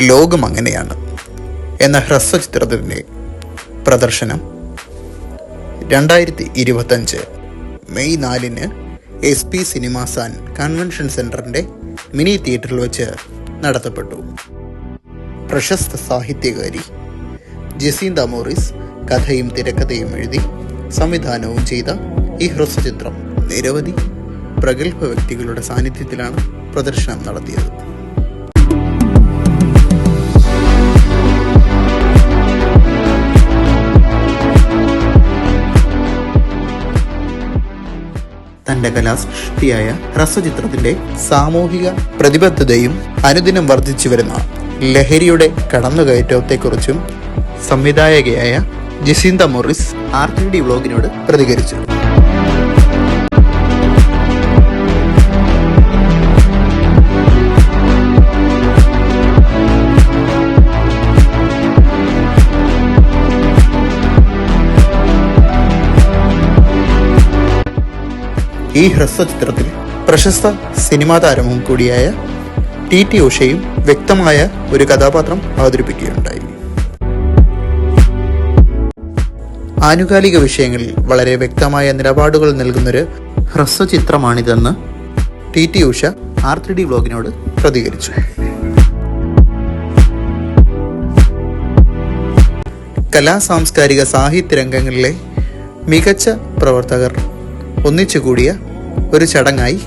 ലോകം അങ്ങനെയാണ് എന്ന ഹ്രസ്വചിത്രത്തിൻ്റെ പ്രദർശനം 2025 മെയ് 4-ന് SP സിനിമാസ് ആൻഡ് കൺവെൻഷൻ സെൻറ്ററിൻ്റെ മിനി തിയേറ്ററിൽ വെച്ച് നടത്തപ്പെട്ടു. പ്രശസ്ത സാഹിത്യകാരി ജസീന്ത മോറിസ് കഥയും തിരക്കഥയും എഴുതി സംവിധാനവും ചെയ്ത ഈ ഹ്രസ്വചിത്രം നിരവധി പ്രഗത്ഭ വ്യക്തികളുടെ സാന്നിധ്യത്തിലാണ് പ്രദർശനം നടത്തിയത്. തന്റെ കലാസൃഷ്ടിയായ ഹ്രസ്വചിത്രത്തിന്റെ സാമൂഹിക പ്രതിബദ്ധതയും അനുദിനം വർദ്ധിച്ചു വരുന്ന ലഹരിയുടെ കടന്നുകയറ്റത്തെക്കുറിച്ചും സംവിധായകയായ ജസീന്ത മോറിസ് R3D വ്ലോഗിനോട് പ്രതികരിച്ചു. ഈ ഹ്രസ്വചിത്രത്തിൽ പ്രശസ്ത സിനിമാ താരവും കൂടിയായ TT ഉഷയും വ്യക്തമായ ഒരു കഥാപാത്രം അവതരിപ്പിക്കുകയുണ്ടായി. ആനുകാലിക വിഷയങ്ങളിൽ വളരെ വ്യക്തമായ നിലപാടുകൾ നൽകുന്നൊരു ഹ്രസ്വചിത്രമാണിതെന്ന് TT ഉഷ R3D വ്ലോഗിനോട് പ്രതികരിച്ചു. സാംസ്കാരിക സാഹിത്യ രംഗങ്ങളിലെ മികച്ച പ്രവർത്തകർ ഒന്നിച്ചുകൂടിയ ഒരു ചടങ്ങായി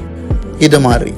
ഇത് മാറി.